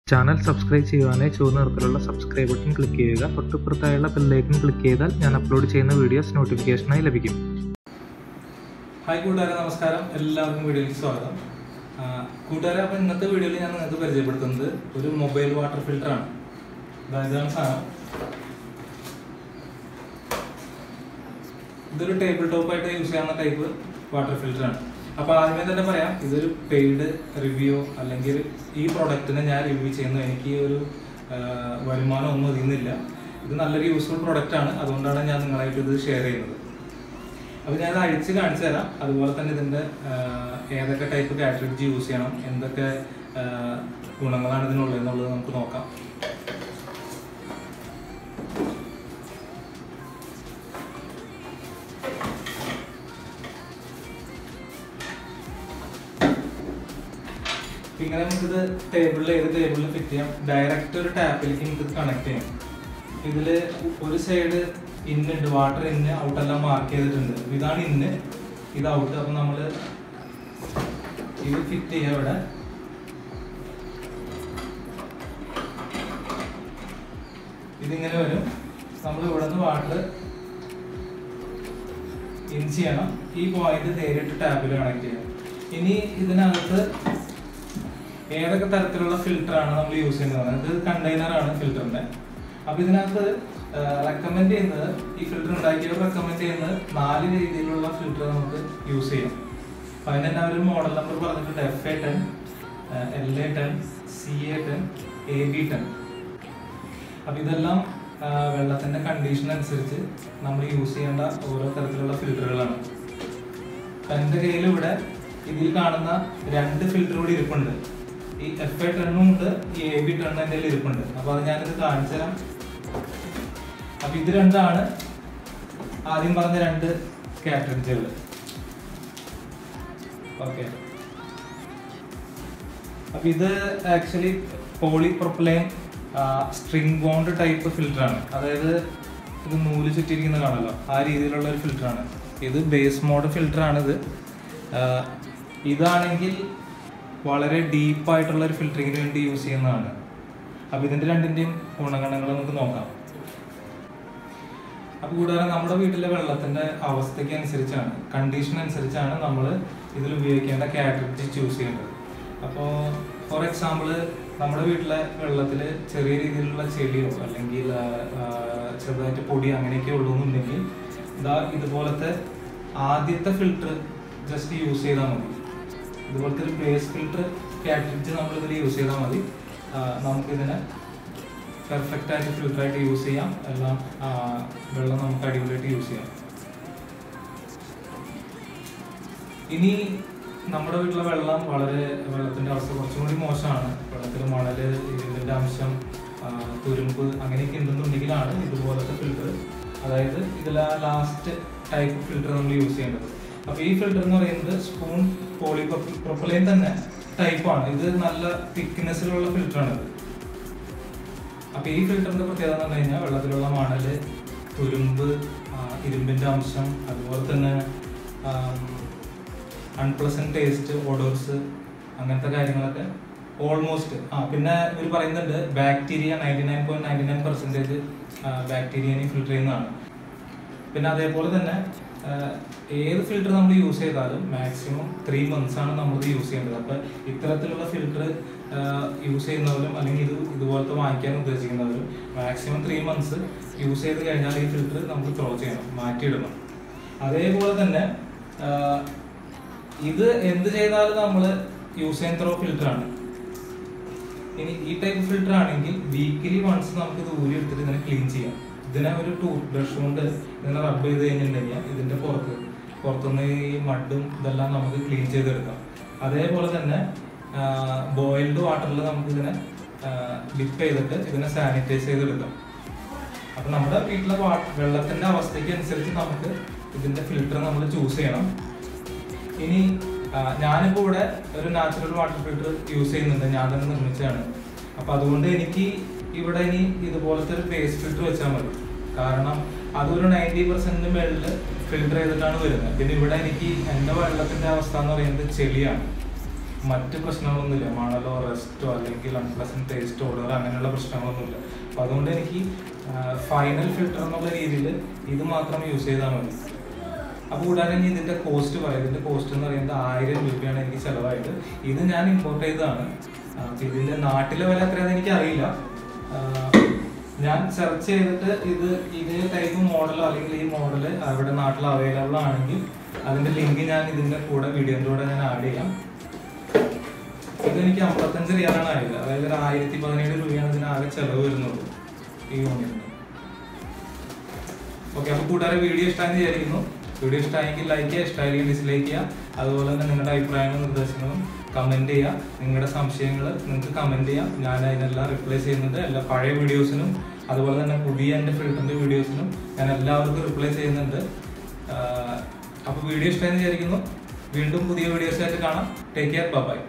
Channel subscribe ചെയ്യുവാനായി ചുവന്ന നിറത്തിലുള്ള സബ്സ്ക്രൈബ് ബട്ടൺ ക്ലിക്ക് ചെയ്യുക. തൊട്ടുപുറത്തായുള്ള ബെല്ലൈക്കൺ ക്ലിക്ക് ചെയ്താൽ ഞാൻ അപ്ലോഡ് ചെയ്യുന്ന വീഡിയോസ് നോട്ടിഫിക്കേഷനായി ലഭിക്കും. ഹായ് കൂട്ടുകാരെ, നമസ്കാരം. എല്ലാവർക്കും വീഡിയോയിലേക്ക് സ്വാഗതം. കൂട്ടുകാരെ, അപ്പോൾ ഇന്നത്തെ വീഡിയോയിൽ ഞാൻ നിങ്ങൾക്ക് പരിചയപ്പെടുത്തുന്നത് ഒരു മൊബൈൽ വാട്ടർ ഫിൽറ്ററാണ്. ഇതാണ് സാധനം. ഇതൊരു ടേബിൾ ടോപ്പായിട്ട് യൂസ് ചെയ്യാവുന്ന ടൈപ്പ് വാട്ടർ ഫിൽറ്ററാണ്. അപ്പോൾ ആദ്യമേ തന്നെ പറയാം, ഇതൊരു പെയ്ഡ് റിവ്യൂ അല്ലെങ്കിൽ ഈ പ്രോഡക്റ്റിനെ ഞാൻ റിവ്യൂ ചെയ്യുന്നു. എനിക്ക് ഒരു വരുമാനം ഒന്നും ഇതിന്നില്ല. ഇത് നല്ലൊരു യൂസ്ഫുൾ പ്രോഡക്റ്റാണ്, അതുകൊണ്ടാണ് ഞാൻ നിങ്ങളായിട്ട് ഇത് ഷെയർ ചെയ്യുന്നത്. അപ്പോൾ ഞാൻ അഴിച്ച് കാണിച്ചു തരാം. അതുപോലെ തന്നെ ഇതിൻ്റെ ഏതൊക്കെ ടൈപ്പ് കാറ്ററിഡ്ജ് യൂസ് ചെയ്യണം, എന്തൊക്കെ ഗുണങ്ങളാണ് ഇതിനുള്ളതെന്നുള്ളത് നമുക്ക് നോക്കാം. ഇങ്ങനെ നമുക്കിത് ഏത് ടേബിളിൽ ഫിറ്റ് ചെയ്യാം. ഡയറക്റ്റ് ഒരു ടാപ്പിലേക്ക് നമുക്ക് കണക്ട് ചെയ്യാം. ഇതിൽ ഒരു സൈഡ് ഇന്നുണ്ട്, വാട്ടർ ഇന്ന് ഔട്ടെല്ലാം മാർക്ക് ചെയ്തിട്ടുണ്ട്. ഇതാണ് ഇന്ന്, ഇത് ഔട്ട്. അപ്പം നമ്മൾ ഇത് ഫിറ്റ് ചെയ്യാം. ഇവിടെ ഇതിങ്ങനെ വരും. നമ്മൾ ഇവിടെ നിന്ന് വാട്ടർ ഇൻ ചെയ്യണം. ഈ പോയിന്റ് നേരിട്ട് ടാപ്പിൽ കണക്ട് ചെയ്യാം. ഇനി ഇതിനകത്ത് ഏതൊക്കെ തരത്തിലുള്ള ഫിൽറ്ററാണ് നമ്മൾ യൂസ് ചെയ്യുന്നത്? ഇത് കണ്ടെയ്നറാണ് ഫിൽറ്ററിൻ്റെ. അപ്പോൾ ഇതിനകത്ത് റെക്കമെൻഡ് ചെയ്യുന്നത്, ഈ ഫിൽറ്റർ ഉണ്ടാക്കിയവർ റെക്കമെൻഡ് ചെയ്യുന്നത് 4 രീതിയിലുള്ള ഫിൽറ്റർ നമുക്ക് യൂസ് ചെയ്യാം. അപ്പോൾ അതിന് തന്നെ അവരൊരു മോഡൽ നമ്പർ പറഞ്ഞിട്ടുണ്ട്. FA10, LA10, CA10, AB10. അപ്പോൾ ഇതെല്ലാം വെള്ളത്തിൻ്റെ കണ്ടീഷൻ അനുസരിച്ച് നമ്മൾ യൂസ് ചെയ്യേണ്ട ഓരോ തരത്തിലുള്ള ഫിൽറ്ററുകളാണ്. അപ്പം എൻ്റെ കയ്യിൽ ഇവിടെ ഇതിൽ കാണുന്ന 2 ഫിൽറ്റർ കൂടി ഇരിപ്പുണ്ട്. ഈ FA10 ഉണ്ട്, ഈ AB10 എൻ്റെ കയ്യിൽ ഇരിപ്പുണ്ട്. അപ്പോൾ അത് ഞാനിത് കാണിച്ചു തരാം. അപ്പോൾ ഇത് രണ്ടാണ് ആദ്യം പറഞ്ഞ 2 കാറ്ററിഡ്ജുകൾ. ഓക്കെ, അപ്പോൾ ഇത് ആക്ച്വലി പോളിപ്രൊപ്പലൈൻ സ്ട്രിങ് ബോണ്ട് ടൈപ്പ് ഫിൽറ്ററാണ്. അതായത് ഇത് നൂല് ചുറ്റിയിരിക്കുന്ന കാണല്ലോ, ആ രീതിയിലുള്ള ഒരു ഫിൽറ്ററാണ്. ഇത് ബേസ് മോഡ് ഫിൽറ്ററാണിത്. ഇതാണെങ്കിൽ വളരെ ഡീപ്പായിട്ടുള്ള ഒരു ഫിൽറ്ററിങ്ങിന് വേണ്ടി യൂസ് ചെയ്യുന്നതാണ്. അപ്പോൾ ഇതിൻ്റെ രണ്ടിൻ്റെയും ഗുണഗണങ്ങൾ നമുക്ക് നോക്കാം. അപ്പോൾ കൂടാതെ നമ്മുടെ വീട്ടിലെ വെള്ളത്തിൻ്റെ അവസ്ഥയ്ക്ക് അനുസരിച്ചാണ്, കണ്ടീഷൻ അനുസരിച്ചാണ് നമ്മൾ ഇതിൽ ഉപയോഗിക്കേണ്ട കാറ്ററിഡ്ജ് ചൂസ് ചെയ്യേണ്ടത്. അപ്പോൾ ഫോർ എക്സാമ്പിൾ, നമ്മുടെ വീട്ടിലെ വെള്ളത്തിൽ ചെറിയ രീതിയിലുള്ള ചെളിയോ അല്ലെങ്കിൽ ചെറുതായിട്ട് പൊടി അങ്ങനെയൊക്കെ ഉള്ളൂ എന്നുണ്ടെങ്കിൽ ഇതുപോലത്തെ ആദ്യത്തെ ഫിൽറ്റർ ജസ്റ്റ് യൂസ് ചെയ്താൽ മതി. ഇതുപോലത്തെ ഒരു ബേസ് ഫിൽറ്റർ കാറ്ററിഡ്ജ് നമ്മളിതിൽ യൂസ് ചെയ്താൽ മതി. നമുക്കിതിനെ പെർഫെക്റ്റ് ആയിട്ട് ഫിൽറ്ററായിട്ട് യൂസ് ചെയ്യാം. എല്ലാം വെള്ളം നമുക്ക് അടിപൊളിയായിട്ട് യൂസ് ചെയ്യാം. ഇനി നമ്മുടെ വീട്ടിലെ വെള്ളത്തിൻ്റെ അവസ്ഥ കുറച്ചും കൂടി മോശമാണ്. വെള്ളത്തിൽ മണൽ, ഇരുമ്പിൻ്റെ അംശം, തുരുമ്പ് അങ്ങനെയൊക്കെ ഉണ്ടെന്നുണ്ടെങ്കിലാണ് ഇതുപോലത്തെ ഫിൽറ്റർ, അതായത് ഇതിൽ ലാസ്റ്റ് ടൈപ്പ് ഫിൽറ്റർ നമ്മൾ യൂസ് ചെയ്യേണ്ടത്. അപ്പോൾ ഈ ഫിൽറ്റർ എന്ന് പറയുന്നത് സ്പൂൺ പോളിപ്രൊപ്പലൈൻ തന്നെ ടൈപ്പാണ്. ഇത് നല്ല തിക്നെസ്സിലുള്ള ഫിൽറ്ററാണിത്. അപ്പോൾ ഈ ഫിൽറ്ററിൻ്റെ പ്രത്യേകത എന്ന് പറഞ്ഞു കഴിഞ്ഞാൽ വെള്ളത്തിലുള്ള മണൽ, തുരുമ്പ്, ഇരുമ്പിൻ്റെ അംശം, അതുപോലെ തന്നെ അൺപ്ലസന്റ് ടേസ്റ്റ്, ഓഡോർസ്, അങ്ങനത്തെ കാര്യങ്ങളൊക്കെ ഓൾമോസ്റ്റ്. പിന്നെ ഇവർ പറയുന്നുണ്ട് ബാക്ടീരിയ 99.99% ബാക്ടീരിയനെ ഫിൽറ്റർ ചെയ്യുന്നതാണ്. പിന്നെ അതേപോലെ തന്നെ ഏത് ഫിൽറ്റർ നമ്മൾ യൂസ് ചെയ്താലും മാക്സിമം 3 months ആണ് നമ്മളിത് യൂസ് ചെയ്യേണ്ടത്. അപ്പോൾ ഇത്തരത്തിലുള്ള ഫിൽറ്റർ യൂസ് ചെയ്യുന്നവരും അല്ലെങ്കിൽ ഇതുപോലത്തെ വാങ്ങിക്കാൻ ഉദ്ദേശിക്കുന്നവരും മാക്സിമം 3 months യൂസ് ചെയ്ത് കഴിഞ്ഞാൽ ഈ ഫിൽറ്റർ നമുക്ക് ത്രോ ചെയ്യണം, മാറ്റിയിടണം. അതേപോലെ തന്നെ ഇത് എന്ത് ചെയ്താലും നമ്മൾ യൂസ് ചെയ്യാൻ ത്രോ ഫിൽറ്ററാണ്. ഇനി ഈ ടൈപ്പ് ഫിൽറ്റർ ആണെങ്കിൽ വീക്കിലി വൺസ് നമുക്ക് ഇത് ഊരി എടുത്തിട്ട് ഇതിനെ ക്ലീൻ ചെയ്യാം. ഇതിനെ ഒരു ടൂത്ത് ബ്രഷ് കൊണ്ട് ഇതിനെ റബ്ബ് ചെയ്ത് കഴിഞ്ഞിട്ടുണ്ടെങ്കിൽ ഇതിൻ്റെ പുറത്തുനിന്ന് ഈ മഡും ഇതെല്ലാം നമുക്ക് ക്ലീൻ ചെയ്തെടുക്കാം. അതേപോലെ തന്നെ ബോയിൽഡ് വാട്ടറിൽ നമുക്ക് ഇതിനെ ഡിപ്പ് ചെയ്തിട്ട് ഇതിനെ സാനിറ്റൈസ് ചെയ്തെടുക്കാം. അപ്പം നമ്മുടെ വീട്ടിലെ വെള്ളത്തിൻ്റെ അവസ്ഥയ്ക്ക് അനുസരിച്ച് നമുക്ക് ഇതിൻ്റെ ഫിൽറ്റർ നമ്മൾ ചൂസ് ചെയ്യണം. ഇനി ഞാനിപ്പോൾ ഇവിടെ ഒരു നാച്ചുറൽ വാട്ടർ ഫിൽറ്റർ യൂസ് ചെയ്യുന്നുണ്ട്, ഞാൻ തന്നെ നിർമ്മിച്ചതാണ്. അപ്പോൾ അതുകൊണ്ട് എനിക്ക് ഇവിടെ ഇനി ഇതുപോലത്തെ ഒരു ബേസ് ഫിൽറ്റർ വെച്ചാൽ മതി. കാരണം അതൊരു 90% മേളിൽ ഫിൽറ്റർ ചെയ്തിട്ടാണ് വരുന്നത്. പിന്നെ ഇവിടെ എനിക്ക് എൻ്റെ വെള്ളത്തിൻ്റെ അവസ്ഥ എന്ന് പറയുന്നത് ചെളിയാണ്. മറ്റ് പ്രശ്നങ്ങളൊന്നുമില്ല, മണലോ റെസ്റ്റോ അല്ലെങ്കിൽ അൺപ്ലസന്റ് ടേസ്റ്റോ ഓർഡർ അങ്ങനെയുള്ള പ്രശ്നങ്ങളൊന്നുമില്ല. അപ്പോൾ അതുകൊണ്ട് എനിക്ക് ഫൈനൽ ഫിൽറ്റർ എന്നുള്ള രീതിയിൽ ഇത് മാത്രം യൂസ് ചെയ്താൽ മതി. അപ്പോൾ കൂടാതെ ഇനി ഇതിൻ്റെ കോസ്റ്റ് പറയാം. ഇതിൻ്റെ കോസ്റ്റ് എന്ന് പറയുന്നത് 1000 രൂപയാണ് എനിക്ക് ചിലവായിട്ട്. ഇത് ഞാൻ ഇമ്പോർട്ട് ചെയ്തതാണ്. അപ്പോൾ ഇതിൻ്റെ നാട്ടിലെ വില എത്രയാണെന്ന് എനിക്കറിയില്ല. ഞാൻ സെർച്ച് ചെയ്തിട്ട് ഇതേ ടൈപ്പ് മോഡലോ അല്ലെങ്കിൽ ഈ മോഡൽ അവിടെ നാട്ടിൽ അവൈലബിൾ ആണെങ്കിൽ അതിൻ്റെ ലിങ്ക് ഞാൻ ഇതിൻ്റെ കൂടെ വീഡിയോൻ്റെ കൂടെ ഞാൻ ആഡ് ചെയ്യാം. ഇതെനിക്ക് 55 റിയാലാണ് ആയത്. അതായത് ഒരു 1017 രൂപയാണ് ഇതിന് ആകെ ചിലവ് വരുന്നുള്ളൂ ഈ യൂണിറ്റിന്. ഓക്കെ, അപ്പോൾ കൂട്ടുകാരെ വീഡിയോ ഇഷ്ടമായെന്ന് വിചാരിക്കുന്നു. വീഡിയോ ഇഷ്ടമായെങ്കിൽ ലൈക്ക് ചെയ്യുക, ഇഷ്ടമായെങ്കിൽ ഡിസ്ലൈക്ക് ചെയ്യുക. അതുപോലെ തന്നെ നിങ്ങളുടെ അഭിപ്രായങ്ങളും നിർദ്ദേശങ്ങളും കമൻറ്റ് ചെയ്യുക. നിങ്ങളുടെ സംശയങ്ങൾ നിങ്ങൾക്ക് കമൻറ്റ് ചെയ്യാം. ഞാൻ അതിനെല്ലാം റിപ്ലൈ ചെയ്യുന്നുണ്ട്. എല്ലാ പഴയ വീഡിയോസിനും അതുപോലെ തന്നെ പുതിയ എൻ്റെ ഫിൽറ്ററിൻ്റെ വീഡിയോസിനും ഞാൻ എല്ലാവർക്കും റിപ്ലൈ ചെയ്യുന്നുണ്ട്. അപ്പോൾ വീഡിയോ ഇഷ്ടമായെന്ന് വിചാരിക്കുന്നു. വീണ്ടും പുതിയ വീഡിയോസായിട്ട് കാണാം. Take care, by.